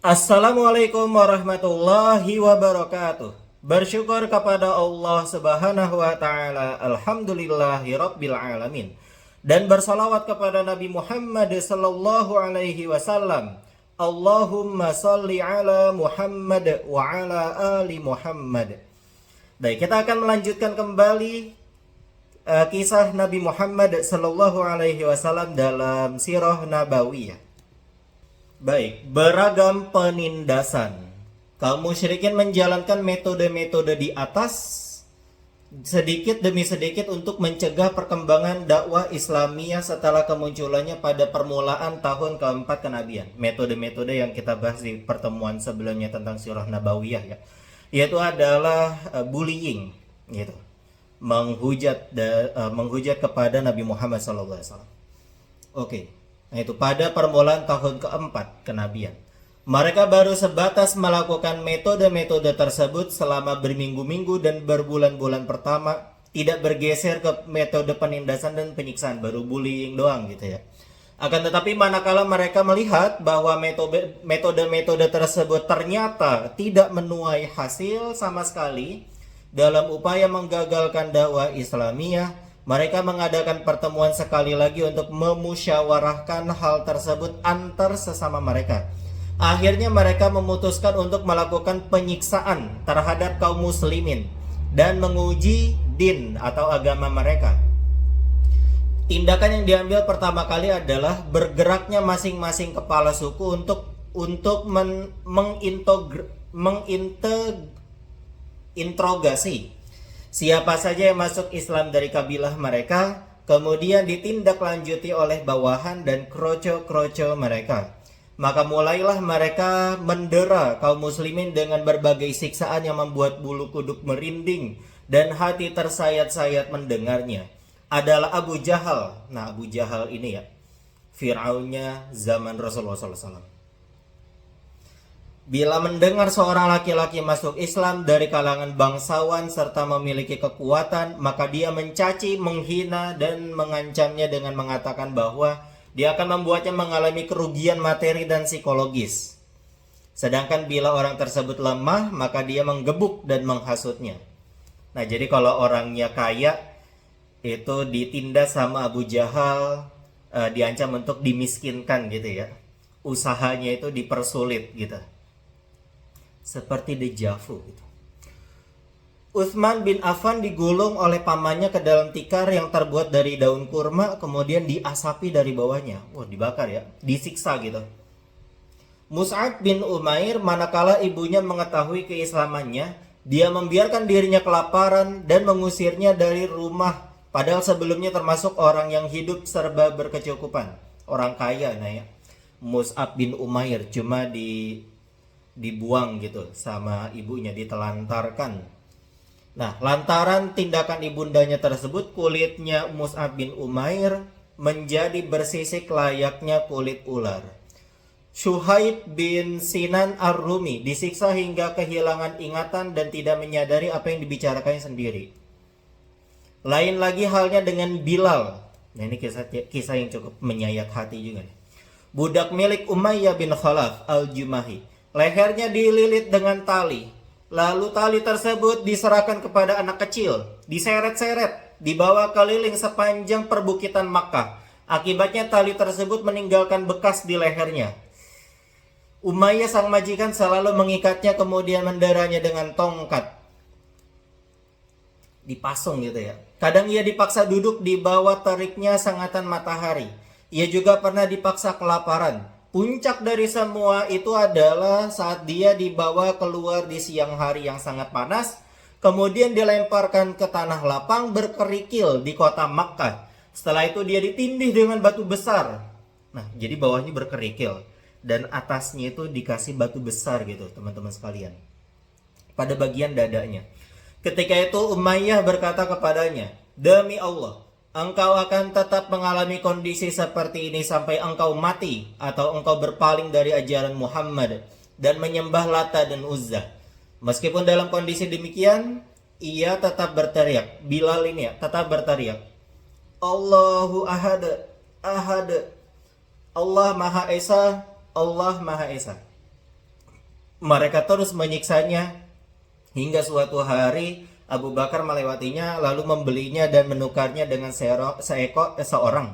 Assalamualaikum warahmatullahi wabarakatuh. Bersyukur kepada Allah Subhanahu wa taala. Alhamdulillahi rabbil alamin. Dan bersalawat kepada Nabi Muhammad sallallahu alaihi wasallam. Allahumma salli ala Muhammad wa ala ali Muhammad. Baik, kita akan melanjutkan kembali kisah Nabi Muhammad sallallahu alaihi wasallam dalam sirah nabawiyah. Baik, beragam penindasan. Kaum musyrikin menjalankan metode-metode di atas sedikit demi sedikit untuk mencegah perkembangan dakwah Islamiyah setelah kemunculannya pada permulaan tahun keempat kenabian. Metode-metode yang kita bahas di pertemuan sebelumnya tentang sirah nabawiyah ya. Yaitu adalah bullying gitu. Menghujat kepada Nabi Muhammad SAW. Oke. Nah, itu pada permulaan tahun keempat kenabian. Mereka baru sebatas melakukan metode-metode tersebut selama berminggu-minggu dan berbulan-bulan pertama, tidak bergeser ke metode penindasan dan penyiksaan, baru bullying doang gitu ya. Akan tetapi manakala mereka melihat bahwa metode-metode tersebut ternyata tidak menuai hasil sama sekali dalam upaya menggagalkan dakwah Islamiyah, mereka mengadakan pertemuan sekali lagi untuk memusyawarahkan hal tersebut antar sesama mereka. Akhirnya mereka memutuskan untuk melakukan penyiksaan terhadap kaum muslimin dan menguji din atau agama mereka. Tindakan yang diambil pertama kali adalah bergeraknya masing-masing kepala suku untuk menginterogasi siapa saja yang masuk Islam dari kabilah mereka, kemudian ditindaklanjuti oleh bawahan dan kroco-kroco mereka. Maka mulailah mereka mendera kaum muslimin dengan berbagai siksaan yang membuat bulu kuduk merinding dan hati tersayat-sayat mendengarnya. Adalah Abu Jahal. Nah, Abu Jahal ini ya, Fir'aunnya zaman Rasulullah SAW. Bila mendengar seorang laki-laki masuk Islam dari kalangan bangsawan serta memiliki kekuatan, maka dia mencaci, menghina, dan mengancamnya dengan mengatakan bahwa dia akan membuatnya mengalami kerugian materi dan psikologis. Sedangkan bila orang tersebut lemah, maka dia menggebuk dan menghasutnya. Nah, jadi kalau orangnya kaya, itu ditindas sama Abu Jahal, diancam untuk dimiskinkan gitu ya. Usahanya itu dipersulit gitu. Seperti dejavu gitu. Utsman bin Affan digulung oleh pamannya ke dalam tikar yang terbuat dari daun kurma, kemudian diasapi dari bawahnya. Wah, dibakar ya, disiksa gitu. Mus'ab bin Umair, manakala ibunya mengetahui keislamannya, dia membiarkan dirinya kelaparan dan mengusirnya dari rumah, padahal sebelumnya termasuk orang yang hidup serba berkecukupan, orang kaya. Nah ya, Mus'ab bin Umair cuma dibuang gitu sama ibunya, ditelantarkan. Nah, lantaran tindakan ibundanya tersebut, kulitnya Mus'ab bin Umair menjadi bersisik layaknya kulit ular. Syuhaib bin Sinan Ar-Rumi disiksa hingga kehilangan ingatan dan tidak menyadari apa yang dibicarakannya sendiri. Lain lagi halnya dengan Bilal. Nah, ini kisah yang cukup menyayat hati juga nih. Budak milik Umayyah bin Khalaf Al-Jumahi. Lehernya dililit dengan tali. Lalu tali tersebut diserahkan kepada anak kecil. Diseret-seret, dibawa keliling sepanjang perbukitan Makkah. Akibatnya tali tersebut meninggalkan bekas di lehernya. Umayyah sang majikan selalu mengikatnya, kemudian menderanya dengan tongkat. Dipasung gitu ya. Kadang ia dipaksa duduk di bawah teriknya sengatan matahari. Ia juga pernah dipaksa kelaparan. Puncak dari semua itu adalah saat dia dibawa keluar di siang hari yang sangat panas, kemudian dilemparkan ke tanah lapang berkerikil di kota Makkah. Setelah itu dia ditindih dengan batu besar. Nah, jadi bawahnya berkerikil dan atasnya itu dikasih batu besar gitu, teman-teman sekalian, pada bagian dadanya. Ketika itu Umayyah berkata kepadanya, "Demi Allah, engkau akan tetap mengalami kondisi seperti ini sampai engkau mati atau engkau berpaling dari ajaran Muhammad dan menyembah Lata dan Uzza." Meskipun dalam kondisi demikian, ia tetap berteriak. Bilal ini ya, tetap berteriak, "Allahu ahad, ahad. Allah Maha Esa, Allah Maha Esa." Mereka terus menyiksanya hingga suatu hari Abu Bakar melewatinya lalu membelinya dan menukarnya dengan seorang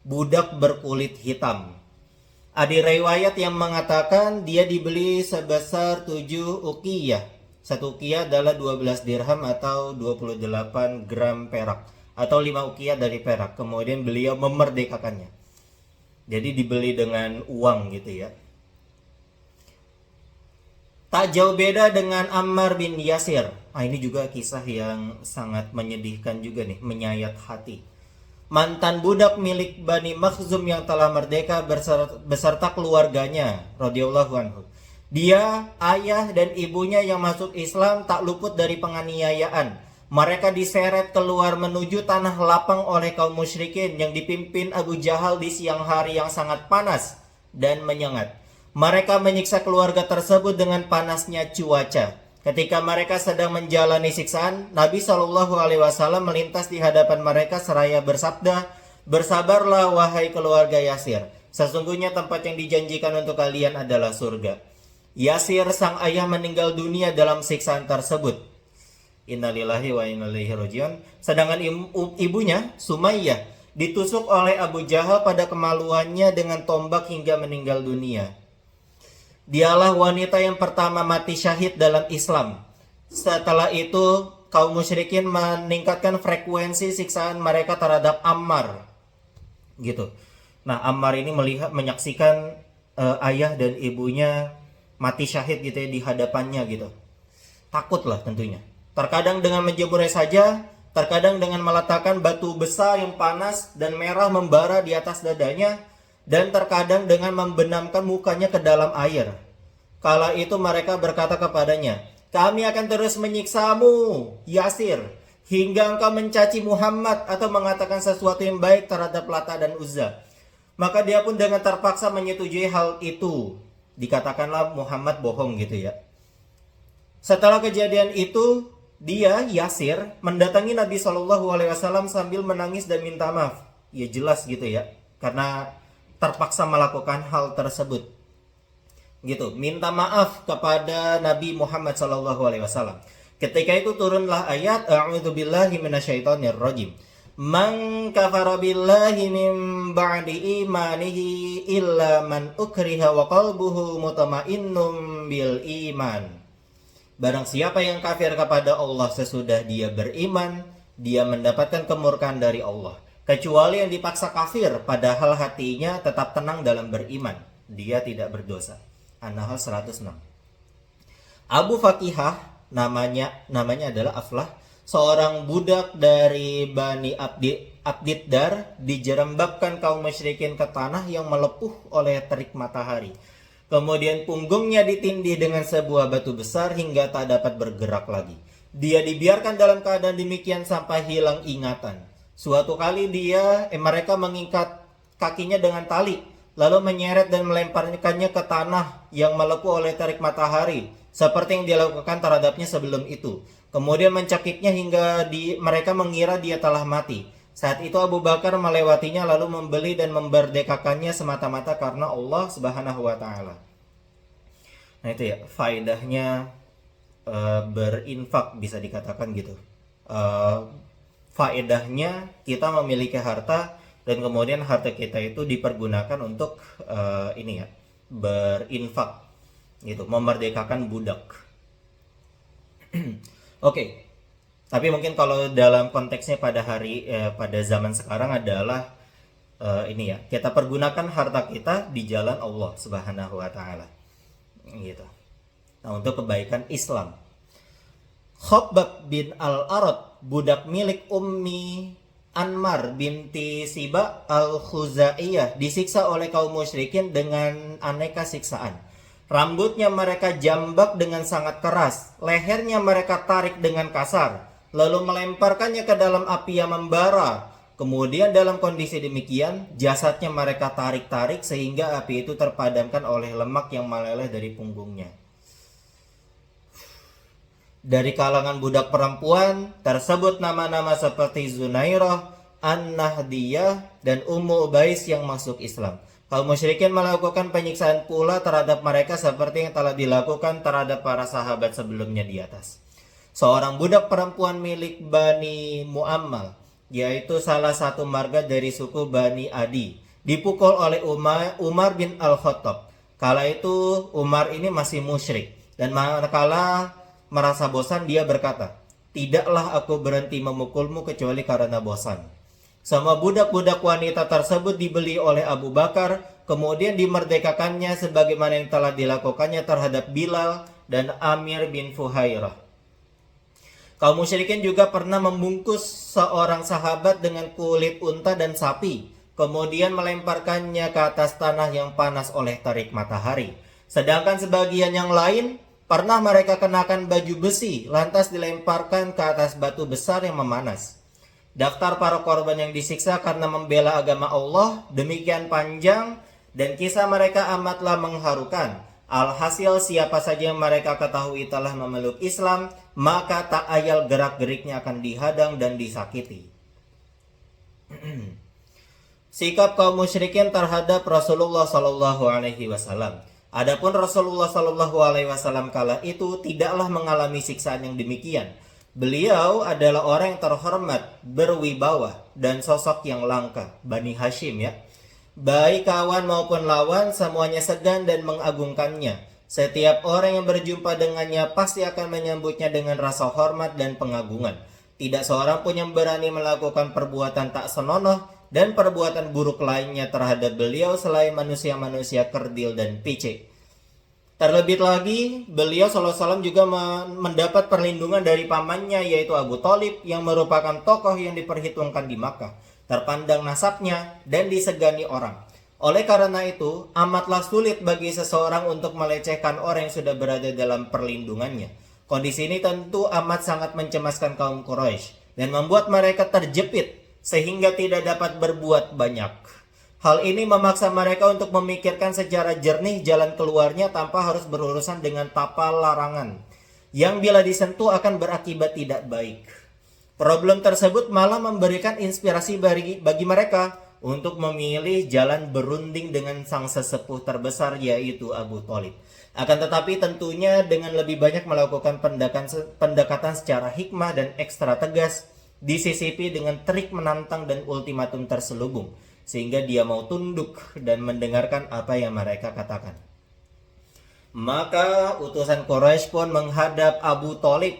budak berkulit hitam. Ada riwayat yang mengatakan dia dibeli sebesar 7 uqiyah. 1 uqiyah adalah 12 dirham atau 28 gram perak atau 5 uqiyah dari perak. Kemudian beliau memerdekakannya. Jadi dibeli dengan uang gitu ya. Tak jauh beda dengan Ammar bin Yasir. Ini juga kisah yang sangat menyedihkan juga nih, menyayat hati. Mantan budak milik Bani Makhzum yang telah merdeka beserta keluarganya radhiyallahu anhu. Dia, ayah dan ibunya yang masuk Islam tak luput dari penganiayaan. Mereka diseret keluar menuju tanah lapang oleh kaum musyrikin yang dipimpin Abu Jahal di siang hari yang sangat panas dan menyengat. Mereka menyiksa keluarga tersebut dengan panasnya cuaca. Ketika mereka sedang menjalani siksaan, Nabi Shallallahu Alaihi Wasallam melintas di hadapan mereka seraya bersabda, "Bersabarlah wahai keluarga Yasir. Sesungguhnya tempat yang dijanjikan untuk kalian adalah surga." Yasir sang ayah meninggal dunia dalam siksaan tersebut. Innalillahi wa inna ilaihi rajiun. Sedangkan ibunya Sumayyah ditusuk oleh Abu Jahal pada kemaluannya dengan tombak hingga meninggal dunia. Dialah wanita yang pertama mati syahid dalam Islam. Setelah itu, kaum musyrikin meningkatkan frekuensi siksaan mereka terhadap Ammar. Gitu. Nah, Ammar ini menyaksikan ayah dan ibunya mati syahid gitu ya di hadapannya gitu. Takutlah tentunya. Terkadang dengan menjemurnya saja, terkadang dengan meletakkan batu besar yang panas dan merah membara di atas dadanya, dan terkadang dengan membenamkan mukanya ke dalam air. Kala itu mereka berkata kepadanya, "Kami akan terus menyiksamu, Yasir, hingga engkau mencaci Muhammad atau mengatakan sesuatu yang baik terhadap Lata dan Uzza." Maka dia pun dengan terpaksa menyetujui hal itu. Dikatakanlah Muhammad bohong gitu ya. Setelah kejadian itu, dia, Yasir, mendatangi Nabi SAW sambil menangis dan minta maaf. Ya jelas gitu ya, karena terpaksa melakukan hal tersebut. Gitu, minta maaf kepada Nabi Muhammad SAW. Ketika itu turunlah ayat A'udzubillahi minasyaitonirrajim. Man kafara billahi min ba'di imanihi illa man ukriha wa qalbuhu mutmainnun bil iman. Barang siapa yang kafir kepada Allah sesudah dia beriman, dia mendapatkan kemurkaan dari Allah. Kecuali yang dipaksa kafir padahal hatinya tetap tenang dalam beriman, dia tidak berdosa. An-Nahl 106. Abu Fakihah namanya adalah Aflah, seorang budak dari Bani Abdiddar, dijerembabkan kaum musyrikin ke tanah yang melepuh oleh terik matahari. Kemudian punggungnya ditindih dengan sebuah batu besar hingga tak dapat bergerak lagi. Dia dibiarkan dalam keadaan demikian sampai hilang ingatan. Suatu kali mereka mengikat kakinya dengan tali, lalu menyeret dan melemparkannya ke tanah yang melepuh oleh terik matahari, seperti yang dilakukan terhadapnya sebelum itu. Kemudian mencakiknya hingga mereka mengira dia telah mati. Saat itu Abu Bakar melewatinya lalu membeli dan memerdekakannya semata-mata karena Allah Subhanahu wa Ta'ala. Nah itu ya, faedahnya berinfak, bisa dikatakan gitu. Faedahnya kita memiliki harta dan kemudian harta kita itu dipergunakan untuk berinfak gitu, memerdekakan budak. Oke. Tapi mungkin kalau dalam konteksnya pada zaman sekarang adalah kita pergunakan harta kita di jalan Allah Subhanahu wa Ta'ala. Gitu. Nah, untuk kebaikan Islam. Khabbab bin Al-Arad, budak milik Ummi Anmar binti Siba Al-Khuzaiyah, disiksa oleh kaum musyrikin dengan aneka siksaan. Rambutnya mereka jambak dengan sangat keras, lehernya mereka tarik dengan kasar, lalu melemparkannya ke dalam api yang membara. Kemudian dalam kondisi demikian, jasadnya mereka tarik-tarik sehingga api itu terpadamkan oleh lemak yang meleleh dari punggungnya. Dari kalangan budak perempuan tersebut nama-nama seperti Zunairah, An-Nahdiyah, dan Ummu Ubais yang masuk Islam. Kaum musyrikin melakukan penyiksaan pula terhadap mereka seperti yang telah dilakukan terhadap para sahabat sebelumnya di atas. Seorang budak perempuan milik Bani Muammal, yaitu salah satu marga dari suku Bani Adi, dipukul oleh Umar bin Al-Khattab. Kala itu Umar ini masih musyrik, dan manakala merasa bosan dia berkata, "Tidaklah aku berhenti memukulmu kecuali karena bosan." Semua budak-budak wanita tersebut dibeli oleh Abu Bakar, kemudian dimerdekakannya sebagaimana yang telah dilakukannya terhadap Bilal dan Amir bin Fuhairah. Kaum musyrikin juga pernah membungkus seorang sahabat dengan kulit unta dan sapi, kemudian melemparkannya ke atas tanah yang panas oleh terik matahari. Sedangkan sebagian yang lain pernah mereka kenakan baju besi, lantas dilemparkan ke atas batu besar yang memanas. Daftar para korban yang disiksa karena membela agama Allah demikian panjang dan kisah mereka amatlah mengharukan. Alhasil siapa saja yang mereka ketahui telah memeluk Islam, maka tak ayal gerak-geriknya akan dihadang dan disakiti. Sikap kaum musyrikin terhadap Rasulullah Shallallahu Alaihi Wasallam. Adapun Rasulullah Shallallahu Alaihi Wasallam kala itu tidaklah mengalami siksaan yang demikian. Beliau adalah orang yang terhormat, berwibawa, dan sosok yang langka, Bani Hashim ya. Baik kawan maupun lawan, semuanya segan dan mengagungkannya. Setiap orang yang berjumpa dengannya pasti akan menyambutnya dengan rasa hormat dan pengagungan. Tidak seorang pun yang berani melakukan perbuatan tak senonoh dan perbuatan buruk lainnya terhadap beliau selain manusia-manusia kerdil dan picik. Terlebih lagi, beliau SAW juga mendapat perlindungan dari pamannya yaitu Abu Thalib yang merupakan tokoh yang diperhitungkan di Makkah, terpandang nasabnya dan disegani orang. Oleh karena itu, amatlah sulit bagi seseorang untuk melecehkan orang yang sudah berada dalam perlindungannya. Kondisi ini tentu amat sangat mencemaskan kaum Quraisy dan membuat mereka terjepit sehingga tidak dapat berbuat banyak. Hal ini memaksa mereka untuk memikirkan secara jernih jalan keluarnya tanpa harus berurusan dengan tapal larangan yang bila disentuh akan berakibat tidak baik. Problem tersebut malah memberikan inspirasi bagi mereka untuk memilih jalan berunding dengan sang sesepuh terbesar yaitu Abu Thalib. Akan tetapi tentunya dengan lebih banyak melakukan pendekatan secara hikmah dan ekstra tegas, disisipi dengan trik menantang dan ultimatum terselubung, sehingga dia mau tunduk dan mendengarkan apa yang mereka katakan. Maka utusan Quraisy pun menghadap Abu Thalib.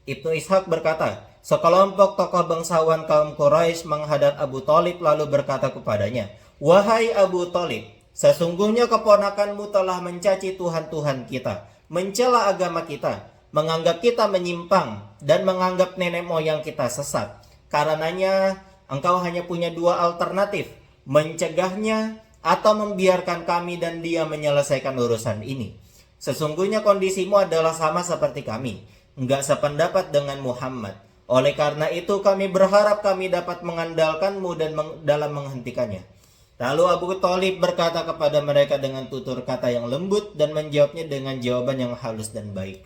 Ibnu Ishaq berkata, sekelompok tokoh bangsawan kaum Quraisy menghadap Abu Thalib lalu berkata kepadanya, "Wahai Abu Thalib, sesungguhnya keponakanmu telah mencaci Tuhan-Tuhan kita, mencela agama kita, menganggap kita menyimpang, dan menganggap nenek moyang kita sesat. Karenanya engkau hanya punya dua alternatif, mencegahnya atau membiarkan kami dan dia menyelesaikan urusan ini. Sesungguhnya kondisimu adalah sama seperti kami, enggak sependapat dengan Muhammad. Oleh karena itu kami berharap kami dapat mengandalkanmu dan dalam menghentikannya." Lalu Abu Thalib berkata kepada mereka dengan tutur kata yang lembut dan menjawabnya dengan jawaban yang halus dan baik.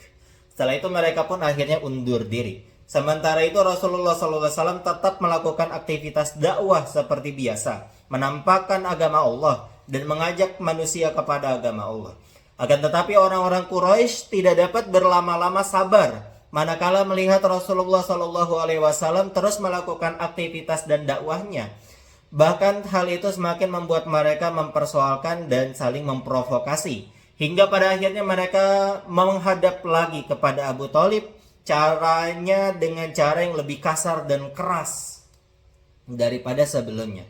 Setelah itu mereka pun akhirnya undur diri. Sementara itu Rasulullah SAW tetap melakukan aktivitas dakwah seperti biasa, menampakkan agama Allah dan mengajak manusia kepada agama Allah. Akan tetapi orang-orang Quraisy tidak dapat berlama-lama sabar manakala melihat Rasulullah SAW terus melakukan aktivitas dan dakwahnya. Bahkan hal itu semakin membuat mereka mempersoalkan dan saling memprovokasi, hingga pada akhirnya mereka menghadap lagi kepada Abu Thalib, caranya dengan cara yang lebih kasar dan keras daripada sebelumnya.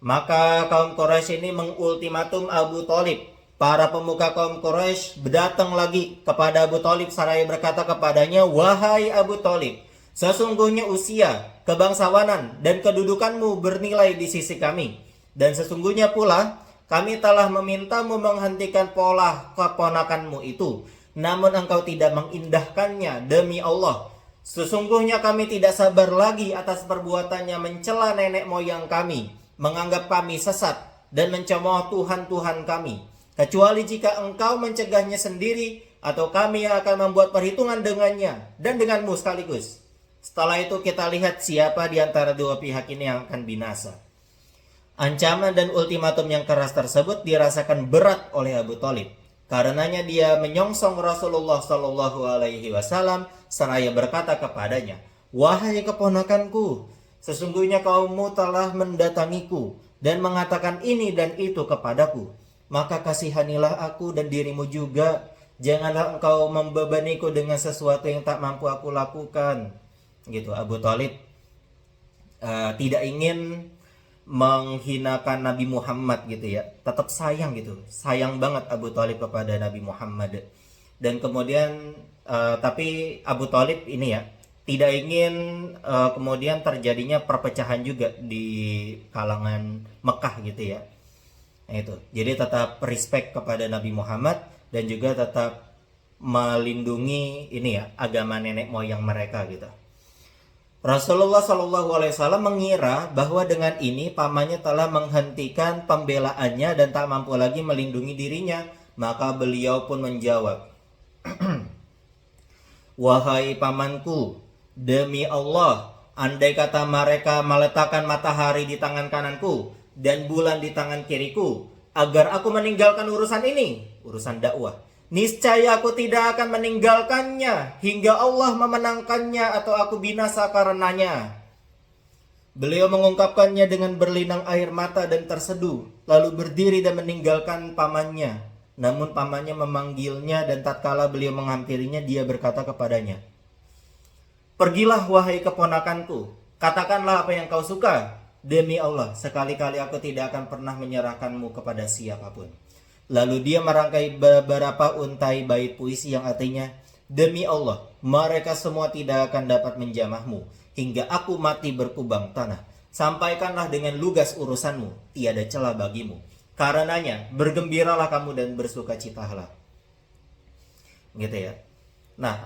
Maka kaum Quraisy ini mengultimatum Abu Thalib. Para pemuka kaum Quraisy datang lagi kepada Abu Thalib seraya berkata kepadanya, "Wahai Abu Thalib, sesungguhnya usia, kebangsawanan, dan kedudukanmu bernilai di sisi kami. Dan sesungguhnya pula kami telah memintamu menghentikan pola keponakanmu itu. Namun engkau tidak mengindahkannya demi Allah. Sesungguhnya kami tidak sabar lagi atas perbuatannya mencela nenek moyang kami, menganggap kami sesat, dan mencemooh Tuhan-Tuhan kami. Kecuali jika engkau mencegahnya sendiri, atau kami yang akan membuat perhitungan dengannya, dan denganmu sekaligus. Setelah itu kita lihat siapa di antara dua pihak ini yang akan binasa." Ancaman dan ultimatum yang keras tersebut dirasakan berat oleh Abu Thalib. Karenanya dia menyongsong Rasulullah Shallallahu Alaihi Wasallam seraya berkata kepadanya, "Wahai keponakanku, sesungguhnya kaummu telah mendatangiku dan mengatakan ini dan itu kepadaku. Maka kasihanilah aku dan dirimu juga. Janganlah engkau membebaniku dengan sesuatu yang tak mampu aku lakukan." Gitu. Abu Thalib tidak ingin menghinakan Nabi Muhammad gitu ya, tetap sayang gitu, sayang banget Abu Thalib kepada Nabi Muhammad. Dan kemudian tapi Abu Thalib ini ya tidak ingin kemudian terjadinya perpecahan juga di kalangan Mekah gitu ya. Nah, itu jadi tetap respect kepada Nabi Muhammad dan juga tetap melindungi ini ya agama nenek moyang mereka gitu. Rasulullah Shallallahu Alaihi Wasallam mengira bahwa dengan ini pamannya telah menghentikan pembelaannya dan tak mampu lagi melindungi dirinya. Maka beliau pun menjawab, "Wahai pamanku, demi Allah, andai kata mereka meletakkan matahari di tangan kananku dan bulan di tangan kiriku, agar aku meninggalkan urusan ini, urusan dakwah, niscaya aku tidak akan meninggalkannya hingga Allah memenangkannya atau aku binasa karenanya." Beliau mengungkapkannya dengan berlinang air mata dan terseduh, lalu berdiri dan meninggalkan pamannya. Namun pamannya memanggilnya dan tatkala beliau menghampirinya, dia berkata kepadanya, "Pergilah wahai keponakanku, katakanlah apa yang kau suka. Demi Allah, sekali-kali aku tidak akan pernah menyerahkanmu kepada siapapun." Lalu dia merangkai beberapa untai bait puisi yang artinya, "Demi Allah, mereka semua tidak akan dapat menjamahmu hingga aku mati berkubang tanah. Sampaikanlah dengan lugas urusanmu, tiada celah bagimu. Karenanya, bergembiralah kamu dan bersukacitalah." Gitu ya. Nah,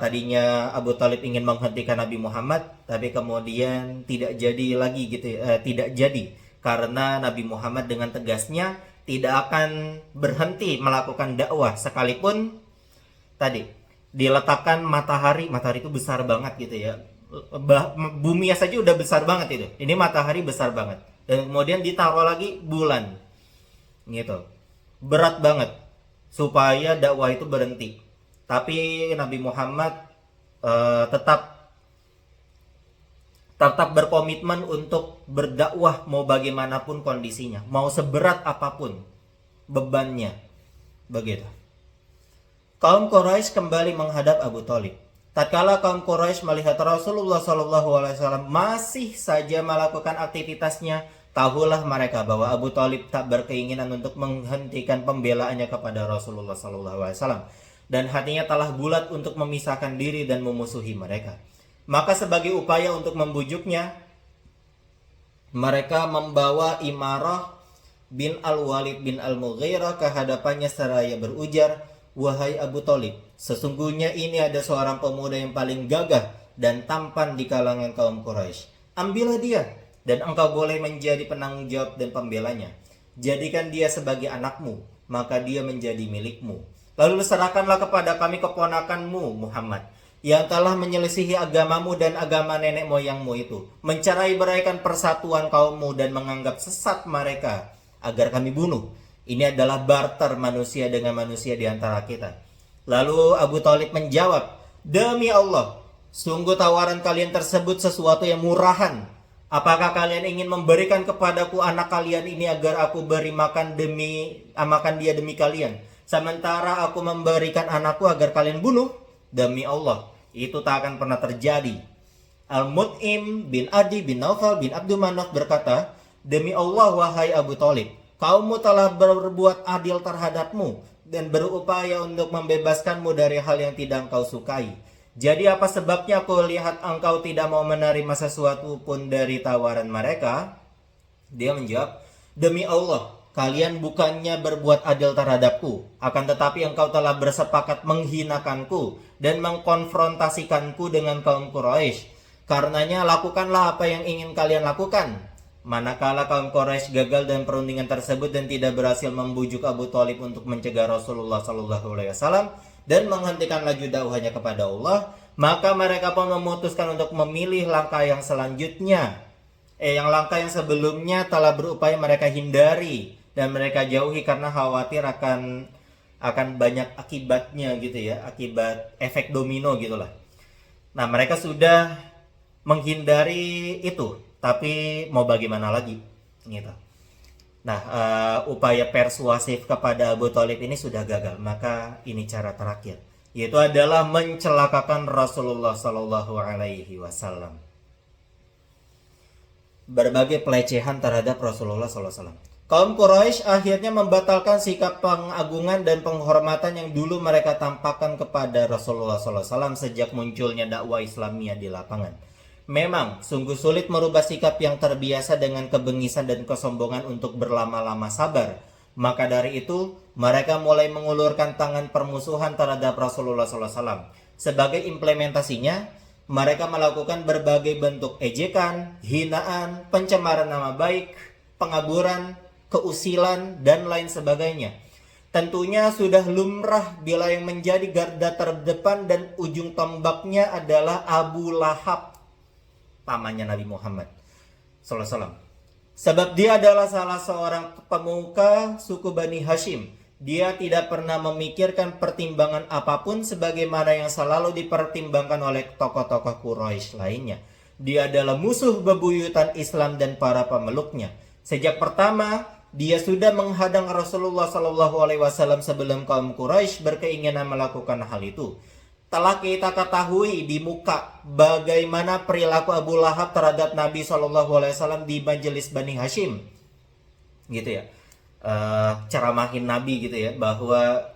tadinya Abu Thalib ingin menghentikan Nabi Muhammad, tapi kemudian tidak jadi lagi gitu ya, tidak jadi karena Nabi Muhammad dengan tegasnya tidak akan berhenti melakukan dakwah sekalipun tadi diletakkan matahari itu besar banget gitu ya. Bumi saja udah besar banget itu. Ini matahari besar banget. Dan kemudian ditaruh lagi bulan. Gitu. Berat banget supaya dakwah itu berhenti. Tapi Nabi Muhammad tetap berkomitmen untuk berdakwah mau bagaimanapun kondisinya, mau seberat apapun bebannya. Begitu. Kaum Quraisy kembali menghadap Abu Thalib. Tatkala kaum Quraisy melihat Rasulullah SAW masih saja melakukan aktivitasnya, tahulah mereka bahwa Abu Thalib tak berkeinginan untuk menghentikan pembelaannya kepada Rasulullah SAW, dan hatinya telah bulat untuk memisahkan diri dan memusuhi mereka. Maka sebagai upaya untuk membujuknya, mereka membawa Imarah bin Al-Walid bin Al-Mughirah ke hadapannya seraya berujar, "Wahai Abu Thalib, sesungguhnya ini ada seorang pemuda yang paling gagah dan tampan di kalangan kaum Quraisy. Ambillah dia, dan engkau boleh menjadi penanggung jawab dan pembelanya. Jadikan dia sebagai anakmu, maka dia menjadi milikmu. Lalu serahkanlah kepada kami keponakanmu Muhammad, yang telah menyelisihi agamamu dan agama nenek moyangmu itu, mencerai beraikan persatuan kaummu dan menganggap sesat mereka, agar kami bunuh. Ini adalah barter manusia dengan manusia di antara kita." Lalu Abu Thalib menjawab, "Demi Allah, sungguh tawaran kalian tersebut sesuatu yang murahan. Apakah kalian ingin memberikan kepadaku anak kalian ini agar aku beri makan dia demi kalian, sementara aku memberikan anakku agar kalian bunuh? Demi Allah, itu tak akan pernah terjadi." Al-Mut'im bin Adi bin Naufal bin Abdul Manaf berkata, "Demi Allah, wahai Abu Thalib, kaummu telah berbuat adil terhadapmu dan berupaya untuk membebaskanmu dari hal yang tidak engkau sukai. Jadi apa sebabnya aku lihat engkau tidak mau menerima sesuatu pun dari tawaran mereka?" Dia menjawab, "Demi Allah, kalian bukannya berbuat adil terhadapku, akan tetapi engkau telah bersepakat menghinakanku dan mengkonfrontasikanku dengan kaum Quraisy. Karenanya lakukanlah apa yang ingin kalian lakukan." Manakala kaum Quraisy gagal dalam perundingan tersebut dan tidak berhasil membujuk Abu Thalib untuk mencegah Rasulullah SAW dan menghentikan laju dakwahnya kepada Allah, maka mereka pun memutuskan untuk memilih langkah yang selanjutnya. yang sebelumnya telah berupaya mereka hindari dan mereka jauhi karena khawatir akan banyak akibatnya gitu ya, akibat efek domino gitulah. Nah, mereka sudah menghindari itu, tapi mau bagaimana lagi gitu. Nah, upaya persuasif kepada Abu Thalib ini sudah gagal, maka ini cara terakhir, yaitu adalah mencelakakan Rasulullah Shallallahu Alaihi Wasallam. Berbagai pelecehan terhadap Rasulullah SAW. Kaum Quraisy akhirnya membatalkan sikap pengagungan dan penghormatan yang dulu mereka tampakkan kepada Rasulullah SAW sejak munculnya dakwah Islamiyah di lapangan. Memang sungguh sulit merubah sikap yang terbiasa dengan kebengisan dan kesombongan untuk berlama-lama sabar. Maka dari itu, mereka mulai mengulurkan tangan permusuhan terhadap Rasulullah SAW. Sebagai implementasinya, mereka melakukan berbagai bentuk ejekan, hinaan, pencemaran nama baik, pengaburan, keusilan, dan lain sebagainya. Tentunya sudah lumrah bila yang menjadi garda terdepan dan ujung tombaknya adalah Abu Lahab, pamannya Nabi Muhammad SAW. Sebab dia adalah salah seorang pemuka suku Bani Hashim. Dia tidak pernah memikirkan pertimbangan apapun sebagaimana yang selalu dipertimbangkan oleh tokoh-tokoh Quraisy lainnya. Dia adalah musuh bebuyutan Islam dan para pemeluknya. Sejak pertama, dia sudah menghadang Rasulullah SAW sebelum kaum Quraisy berkeinginan melakukan hal itu. Telah kita ketahui di muka bagaimana perilaku Abu Lahab terhadap Nabi SAW di majelis Bani Hashim, gitu ya. Ceramahin Nabi gitu ya, bahwa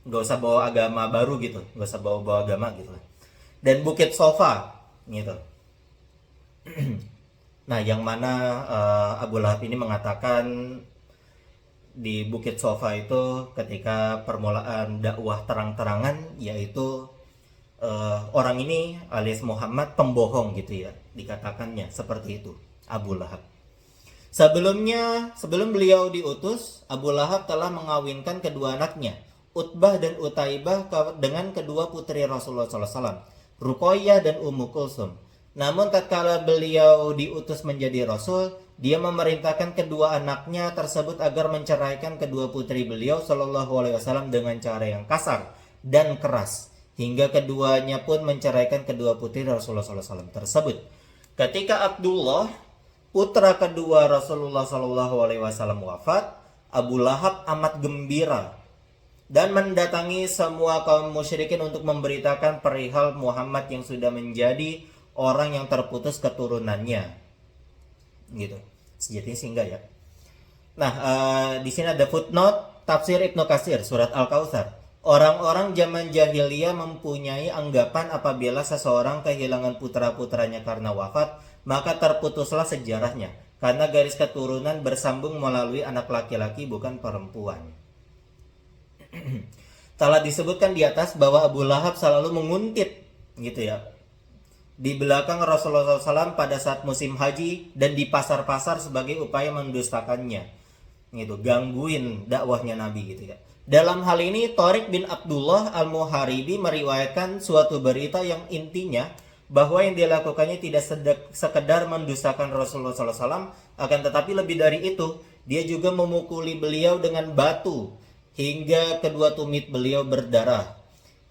gak usah bawa agama baru gitu, gak usah bawa agama gitu. Dan Bukit Sofa gitu. Nah, yang mana Abu Lahab ini mengatakan di Bukit Sofa itu ketika permulaan dakwah terang-terangan, yaitu orang ini alias Muhammad pembohong gitu ya, dikatakannya seperti itu Abu Lahab. Sebelum beliau diutus, Abu Lahab telah mengawinkan kedua anaknya, Utbah dan Utaibah, dengan kedua putri Rasulullah SAW, Ruqayyah dan Ummu Kulsum. Namun tatkala beliau diutus menjadi Rasul, dia memerintahkan kedua anaknya tersebut agar menceraikan kedua putri beliau SAW dengan cara yang kasar dan keras, hingga keduanya pun menceraikan kedua putri Rasulullah SAW tersebut. Ketika Abdullah, putra kedua Rasulullah SAW wafat, Abu Lahab amat gembira dan mendatangi semua kaum musyrikin untuk memberitakan perihal Muhammad yang sudah menjadi orang yang terputus keturunannya. Gitu. Sejatinya sih enggak ya. Nah, di sini ada footnote tafsir Ibnu Katsir surat Al-Kautsar. Orang-orang zaman jahiliyah mempunyai anggapan apabila seseorang kehilangan putra-putranya karena wafat, maka terputuslah sejarahnya, karena garis keturunan bersambung melalui anak laki-laki bukan perempuan. Telah disebutkan di atas bahwa Abu Lahab selalu menguntit gitu ya di belakang Rasulullah SAW pada saat musim haji dan di pasar-pasar sebagai upaya mendustakannya, gitu, gangguin dakwahnya Nabi gitu ya. Dalam hal ini Thariq bin Abdullah Al-Muharibi meriwayatkan suatu berita yang intinya bahwa yang dilakukannya tidak sekedar mendustakan Rasulullah SAW, akan tetapi lebih dari itu, dia juga memukuli beliau dengan batu hingga kedua tumit beliau berdarah.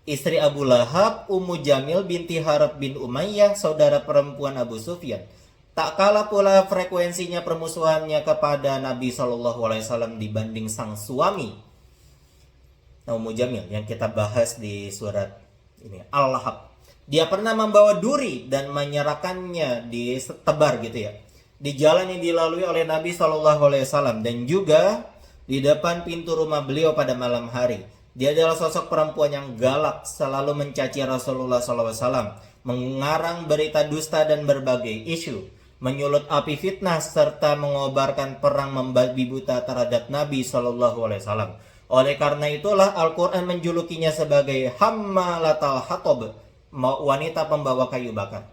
Istri Abu Lahab, Ummu Jamil binti Harab bin Umayyah, saudara perempuan Abu Sufyan. Tak kalah pula frekuensinya permusuhannya kepada Nabi SAW dibanding sang suami. Nah, Ummu Jamil yang kita bahas di surat ini Al-Lahab. Dia pernah membawa duri dan menyerahkannya di tebar gitu ya, di jalan yang dilalui oleh Nabi SAW dan juga di depan pintu rumah beliau pada malam hari. Dia adalah sosok perempuan yang galak, selalu mencaci Rasulullah SAW, mengarang berita dusta dan berbagai isu, menyulut api fitnah serta mengobarkan perang membabi buta terhadap Nabi SAW. Oleh karena itulah Al-Quran menjulukinya sebagai Hammalatal Hatab, wanita pembawa kayu bakar.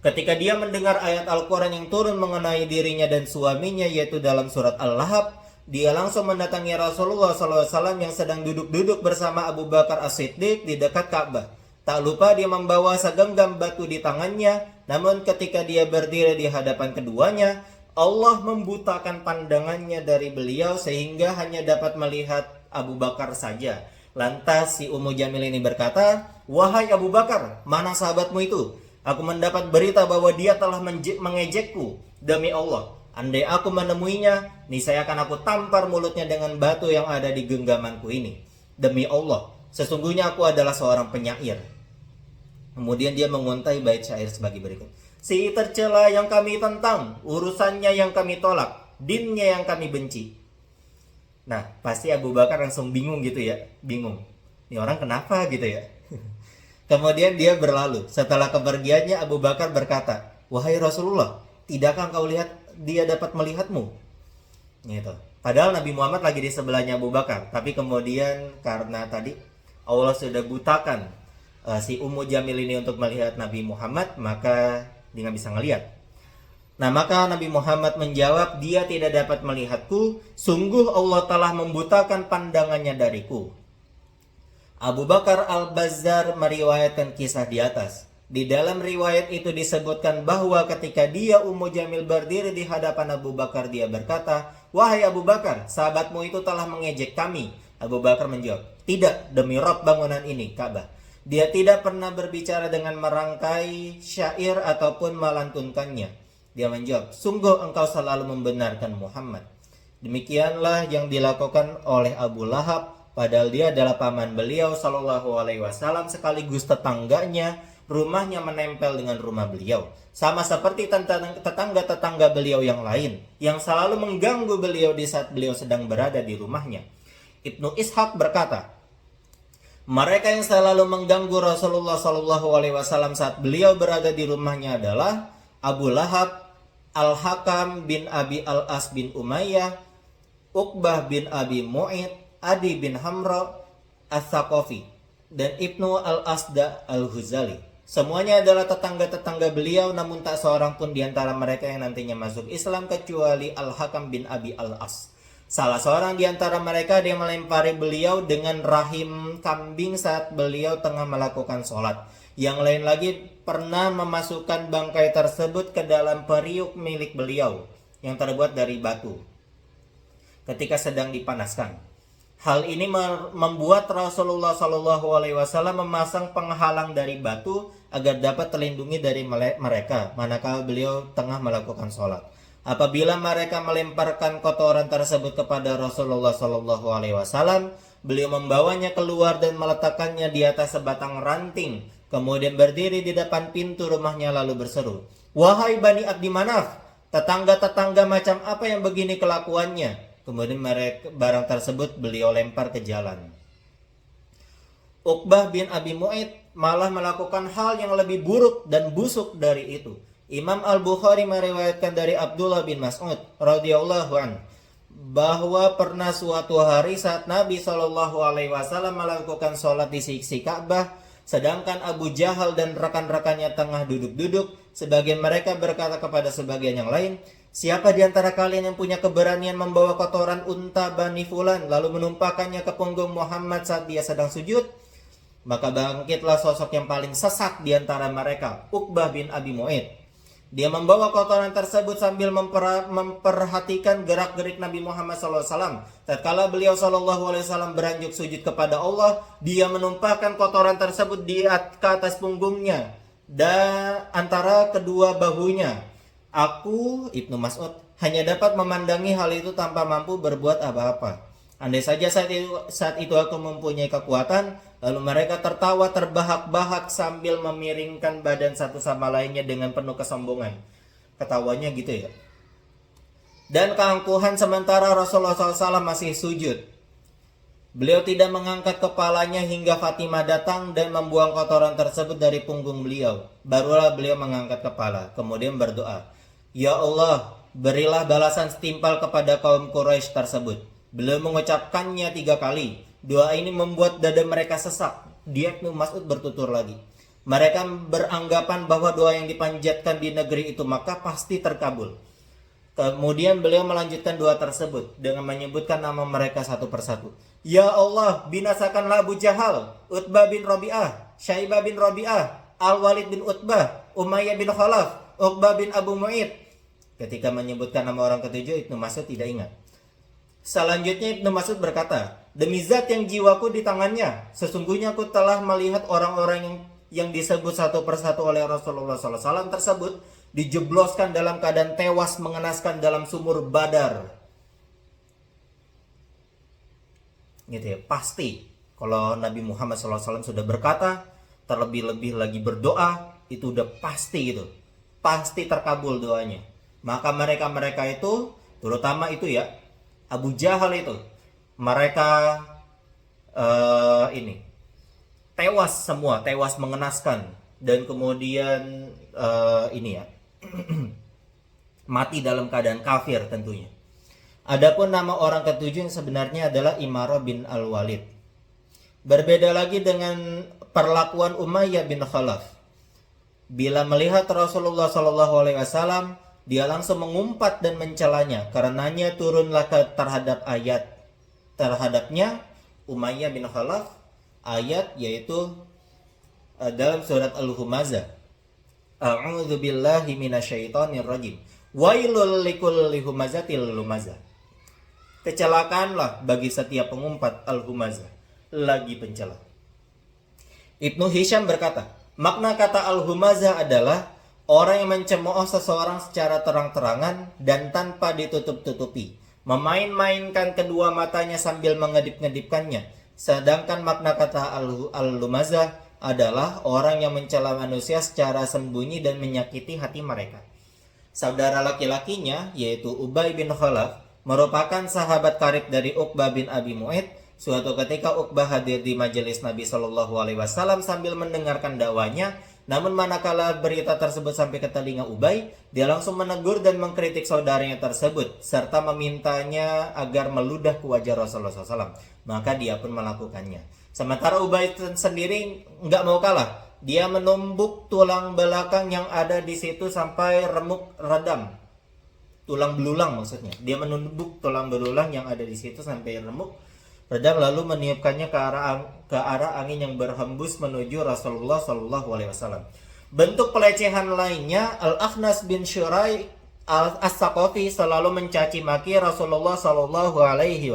Ketika dia mendengar ayat Al-Quran yang turun mengenai dirinya dan suaminya, yaitu dalam surat Al-Lahab, dia langsung mendatangi Rasulullah SAW yang sedang duduk-duduk bersama Abu Bakar As-Siddiq di dekat Ka'bah. Tak lupa dia membawa segenggam batu di tangannya, namun ketika dia berdiri di hadapan keduanya, Allah membutakan pandangannya dari beliau sehingga hanya dapat melihat Abu Bakar saja. Lantas si Ummu Jamil ini berkata, "Wahai Abu Bakar, mana sahabatmu itu? Aku mendapat berita bahwa dia telah mengejekku. Demi Allah, andai aku menemuinya, niscaya akan aku tampar mulutnya dengan batu yang ada di genggamanku ini. Demi Allah, sesungguhnya aku adalah seorang penyair." Kemudian dia menguntai bait syair sebagai berikut. Si tercela yang kami tentang, urusannya yang kami tolak, dinnya yang kami benci. Nah, pasti Abu Bakar langsung bingung gitu ya. Bingung. Ini orang kenapa gitu ya. Kemudian dia berlalu. Setelah kepergiannya Abu Bakar berkata, "Wahai Rasulullah, tidakkah engkau lihat dia dapat melihatmu?" Gitu. Padahal Nabi Muhammad lagi di sebelahnya Abu Bakar. Tapi kemudian karena tadi Allah sudah butakan si Ummu Jamil ini untuk melihat Nabi Muhammad, maka dia nggak bisa ngelihat. Nah, maka Nabi Muhammad menjawab, "Dia tidak dapat melihatku, sungguh Allah telah membutakan pandangannya dariku." Abu Bakar Al-Bazzar meriwayatkan kisah di atas. Di dalam riwayat itu disebutkan bahwa ketika dia Ummu Jamil berdiri di hadapan Abu Bakar, dia berkata, "Wahai Abu Bakar, sahabatmu itu telah mengejek kami." Abu Bakar menjawab, "Tidak, demi Rabb bangunan ini, Ka'bah. Dia tidak pernah berbicara dengan merangkai syair ataupun melantunkannya." Dia menjawab, "Sungguh engkau selalu membenarkan Muhammad." Demikianlah yang dilakukan oleh Abu Lahab, padahal dia adalah paman beliau Shallallahu Alaihi Wasallam sekaligus tetangganya. Rumahnya menempel dengan rumah beliau, sama seperti tetangga-tetangga beliau yang lain yang selalu mengganggu beliau di saat beliau sedang berada di rumahnya. Ibnu Ishaq berkata, mereka yang selalu mengganggu Rasulullah SAW saat beliau berada di rumahnya adalah Abu Lahab, Al-Hakam bin Abi Al-As bin Umayyah, Uqbah bin Abi Mu'id, Adi bin Hamra, As-Saqafi, dan Ibnu Al-Asda Al-Huzali. Semuanya adalah tetangga-tetangga beliau, namun tak seorang pun di antara mereka yang nantinya masuk Islam kecuali Al-Hakam bin Abi Al-As. Salah seorang di antara mereka dia melempari beliau dengan rahim kambing saat beliau tengah melakukan sholat. Yang lain lagi pernah memasukkan bangkai tersebut ke dalam periuk milik beliau yang terbuat dari batu ketika sedang dipanaskan. Hal ini membuat Rasulullah SAW memasang penghalang dari batu agar dapat terlindungi dari mereka manakala beliau tengah melakukan sholat. Apabila mereka melemparkan kotoran tersebut kepada Rasulullah SAW, beliau membawanya keluar dan meletakkannya di atas sebatang ranting. Kemudian berdiri di depan pintu rumahnya lalu berseru, "Wahai Bani Abdi Manaf, tetangga-tetangga macam apa yang begini kelakuannya?" Kemudian barang tersebut beliau lempar ke jalan. Uqbah bin Abi Mu'id malah melakukan hal yang lebih buruk dan busuk dari itu. Imam Al-Bukhari meriwayatkan dari Abdullah bin Mas'ud radhiyallahu anhu bahwa pernah suatu hari saat Nabi SAW melakukan sholat di sisi Ka'bah, sedangkan Abu Jahal dan rekan-rekannya tengah duduk-duduk, sebagian mereka berkata kepada sebagian yang lain, "Siapa di antara kalian yang punya keberanian membawa kotoran unta Bani Fulan lalu menumpahkannya ke punggung Muhammad saat dia sedang sujud?" Maka bangkitlah sosok yang paling sesat di antara mereka, Uqbah bin Abi Mu'id. Dia membawa kotoran tersebut sambil memperhatikan gerak-gerik Nabi Muhammad SAW. Tatkala beliau SAW beranjak sujud kepada Allah, dia menumpahkan kotoran tersebut ke atas punggungnya dan antara kedua bahunya. Aku, Ibnu Mas'ud, hanya dapat memandangi hal itu tanpa mampu berbuat apa-apa. Andai saja saat itu aku mempunyai kekuatan, lalu mereka tertawa terbahak-bahak sambil memiringkan badan satu sama lainnya dengan penuh kesombongan. Ketawanya gitu ya. Dan keangkuhan sementara Rasulullah SAW masih sujud. Beliau tidak mengangkat kepalanya hingga Fatimah datang dan membuang kotoran tersebut dari punggung beliau. Barulah beliau mengangkat kepala, kemudian berdoa, "Ya Allah, berilah balasan setimpal kepada kaum Quraisy tersebut." Beliau mengucapkannya 3 kali. Doa ini membuat dada mereka sesak. Dia Ibnu Mas'ud bertutur lagi. Mereka beranggapan bahwa doa yang dipanjatkan di negeri itu maka pasti terkabul. Kemudian beliau melanjutkan doa tersebut dengan menyebutkan nama mereka satu persatu. Ya Allah, binasakanlah Abu Jahal, Utbah bin Rabi'ah, Syaibah bin Rabi'ah, Al-Walid bin Utbah, Umayyah bin Khalaf, Uqbah bin Abu Mu'id. Ketika menyebutkan nama orang ketujuh, Ibnu Mas'ud tidak ingat. Selanjutnya Ibnu Mas'ud berkata, demi zat yang jiwaku di tangannya, sesungguhnya aku telah melihat orang-orang yang disebut satu persatu oleh Rasulullah SAW tersebut dijebloskan dalam keadaan tewas mengenaskan dalam sumur Badar. Gitu ya, pasti kalau Nabi Muhammad SAW sudah berkata, terlebih-lebih lagi berdoa, itu udah pasti gitu, pasti terkabul doanya. Maka mereka itu, terutama itu ya, Abu Jahal itu, mereka ini tewas semua, tewas mengenaskan, dan kemudian ini ya mati dalam keadaan kafir tentunya. Adapun nama orang ketujuh yang sebenarnya adalah Imarah bin Al-Walid. Berbeda lagi dengan perlakuan Umayyah bin Khalaf. Bila melihat Rasulullah SAW, dia langsung mengumpat dan mencelanya. Karenanya turunlah terhadap ayat terhadapnya Umayyah bin Khalaf, ayat yaitu dalam surat Al-Humazah. A'udzu billahi minasyaitonir rajim. Wailul likulli humazatil lumazah. Kecelakaanlah bagi setiap pengumpat al-humazah, lagi pencela. Ibnu Hisham berkata, makna kata al-humazah adalah orang yang mencemooh seseorang secara terang-terangan dan tanpa ditutup-tutupi, memain-mainkan kedua matanya sambil mengedip-ngedipkannya. Sedangkan makna kata al-humazah adalah orang yang mencela manusia secara sembunyi dan menyakiti hati mereka. Saudara laki-lakinya, yaitu Ubay bin Khalaf, merupakan sahabat karib dari Uqbah bin Abi Mu'id. Suatu ketika Uqbah hadir di majelis Nabi SAW sambil mendengarkan dakwanya. Namun manakala berita tersebut sampai ke telinga Ubay, dia langsung menegur dan mengkritik saudaranya tersebut serta memintanya agar meludah ke wajah Rasulullah SAW. Maka dia pun melakukannya. Sementara Ubay sendiri nggak mau kalah. Dia menumbuk tulang belakang yang ada di situ sampai remuk redam. Tulang belulang maksudnya. Dia menumbuk tulang belulang yang ada di situ sampai remuk redam, lalu meniupkannya ke arah angin yang berhembus menuju Rasulullah SAW. Bentuk pelecehan lainnya, Al-Akhnas bin Syurai As-Saqafi selalu mencaci maki Rasulullah SAW.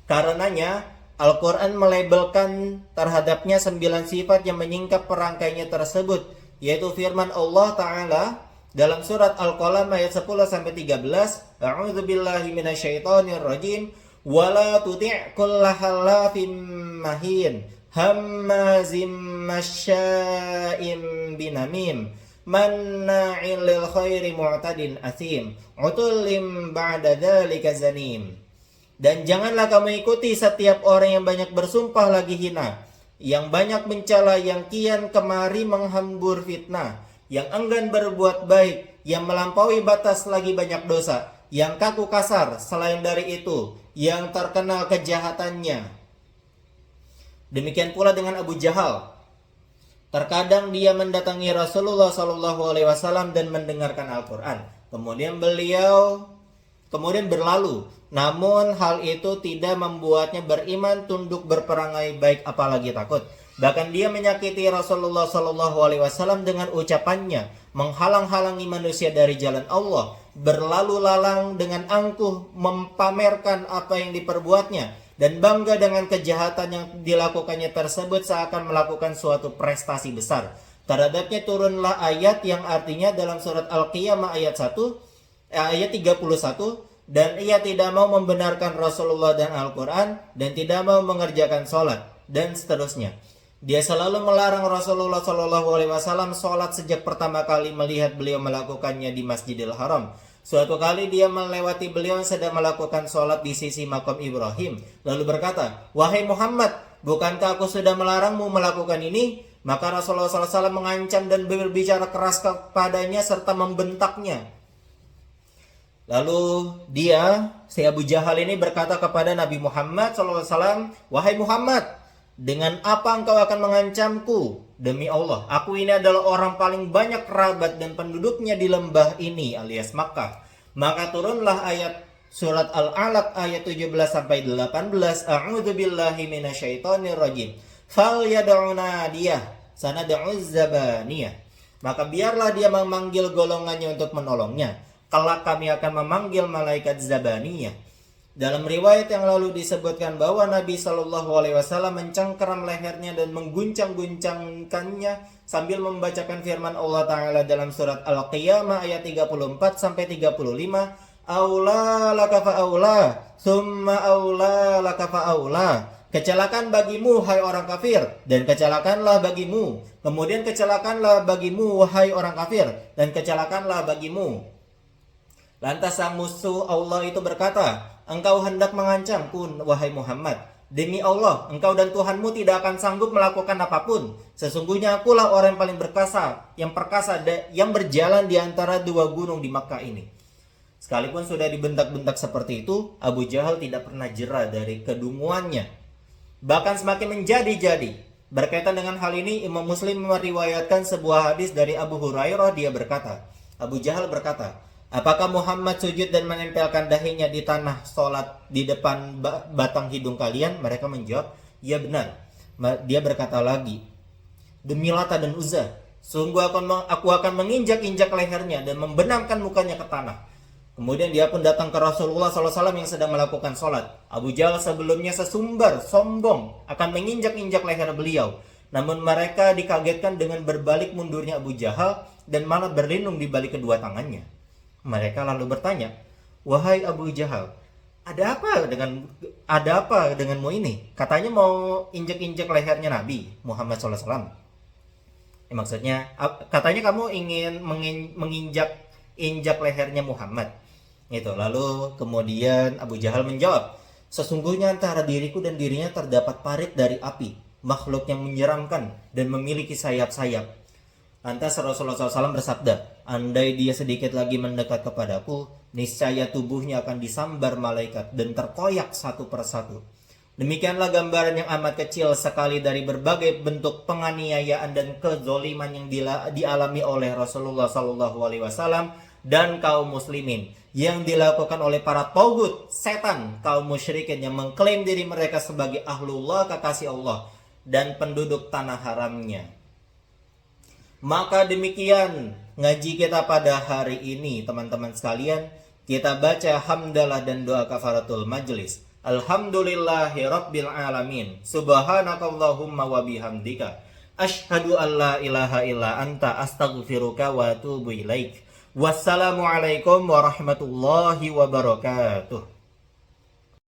Karenanya Al-Quran melabelkan terhadapnya 9 sifat yang menyingkap perangkainya tersebut, yaitu firman Allah Ta'ala dalam surat Al-Qalam ayat 10-13, A'udzu billahi minasyaitonir rajim, wala tuti' kullahallafim mahin, hammazim masya'im binamim, manna'il lil khairi mu'tadin athim, utullim ba'da dzalika zanim. Dan janganlah kamu ikuti setiap orang yang banyak bersumpah lagi hina, yang banyak mencela, yang kian kemari menghambur fitnah, yang enggan berbuat baik, yang melampaui batas lagi banyak dosa, yang kaku kasar, selain dari itu, yang terkenal kejahatannya. Demikian pula dengan Abu Jahal. Terkadang dia mendatangi Rasulullah SAW dan mendengarkan Al-Quran. Kemudian berlalu. Namun hal itu tidak membuatnya beriman, tunduk, berperangai baik, apalagi takut. Bahkan dia menyakiti Rasulullah SAW dengan ucapannya, menghalang-halangi manusia dari jalan Allah, berlalu lalang dengan angkuh mempamerkan apa yang diperbuatnya, dan bangga dengan kejahatan yang dilakukannya tersebut seakan melakukan suatu prestasi besar. Terhadapnya turunlah ayat yang artinya dalam surat Al-Qiyamah ayat 31, dan ia tidak mau membenarkan Rasulullah dan Al-Quran, dan tidak mau mengerjakan sholat, dan seterusnya. Dia selalu melarang Rasulullah SAW sholat sejak pertama kali melihat beliau melakukannya di Masjidil Haram. Suatu kali dia melewati beliau sedang melakukan sholat di sisi makam Ibrahim, lalu berkata, wahai Muhammad, bukankah aku sudah melarangmu melakukan ini? Maka Rasulullah SAW mengancam dan berbicara keras kepadanya serta membentaknya. Lalu si Abu Jahal ini berkata kepada Nabi Muhammad SAW, wahai Muhammad, dengan apa engkau akan mengancamku? Demi Allah, aku ini adalah orang paling banyak kerabat dan penduduknya di lembah ini alias Makkah. Maka turunlah ayat Surat Al-Alaq ayat 17 sampai 18. A'udzubillahi minasyaitonirrajim. Fal yad'u nadiyah sanad'uz zabaniyah. Maka biarlah dia memanggil golongannya untuk menolongnya. Kelak kami akan memanggil malaikat zabaniyah. Dalam riwayat yang lalu disebutkan bahwa Nabi Shallallahu Alaihi Wasallam mencengkeram lehernya dan mengguncang-guncangkannya sambil membacakan firman Allah Taala dalam surat Al-Qiyamah ayat 34 sampai 35. Aula laka fa'aula, summa aula laka fa'aula. Kecelakaan bagimu, hai orang kafir, dan kecelakaanlah bagimu. Kemudian kecelakaanlah bagimu, wahai orang kafir, dan kecelakaanlah bagimu. Lantas sang musuh Allah itu berkata, engkau hendak mengancamku, wahai Muhammad. Demi Allah, engkau dan Tuhanmu tidak akan sanggup melakukan apapun. Sesungguhnya akulah orang yang paling perkasa yang berjalan di antara dua gunung di Makkah ini. Sekalipun sudah dibentak-bentak seperti itu, Abu Jahal tidak pernah jera dari kedunguannya. Bahkan semakin menjadi-jadi. Berkaitan dengan hal ini, Imam Muslim meriwayatkan sebuah hadis dari Abu Hurairah. Dia berkata, Abu Jahal berkata, apakah Muhammad sujud dan menempelkan dahinya di tanah sholat di depan batang hidung kalian? Mereka menjawab, ya benar. Dia berkata lagi, demi Lata dan Uzza, sungguh aku akan menginjak-injak lehernya dan membenamkan mukanya ke tanah. Kemudian dia pun datang ke Rasulullah SAW yang sedang melakukan sholat. Abu Jahal sebelumnya sesumbar, sombong, akan menginjak-injak leher beliau. Namun mereka dikagetkan dengan berbalik mundurnya Abu Jahal dan malah berlindung di balik kedua tangannya. Mereka lalu bertanya, wahai Abu Jahal, ada apa denganmu ini? Katanya mau injak-injak lehernya Nabi Muhammad SAW. Maksudnya, katanya kamu ingin menginjak lehernya Muhammad. Itu. Lalu kemudian Abu Jahal menjawab, sesungguhnya antara diriku dan dirinya terdapat parit dari api, makhluk yang menyeramkan dan memiliki sayap-sayap. Lantas Rasulullah SAW bersabda, andai dia sedikit lagi mendekat kepadaku, niscaya tubuhnya akan disambar malaikat dan terkoyak satu persatu. Demikianlah gambaran yang amat kecil sekali dari berbagai bentuk penganiayaan dan kezoliman yang dialami oleh Rasulullah SAW dan kaum muslimin, yang dilakukan oleh para tauhid, setan, kaum musyrikin yang mengklaim diri mereka sebagai ahlullah, kekasih Allah, dan penduduk tanah haramnya. Maka demikian ngaji kita pada hari ini, teman-teman sekalian. Kita baca hamdalah dan doa kafaratul majlis. Alhamdulillahi rabbil alamin. Subhanakallahumma wa bihamdika asyhadu an la ilaha illa anta astaghfiruka wa atubu ilaik. Wassalamualaikum warahmatullahi wabarakatuh.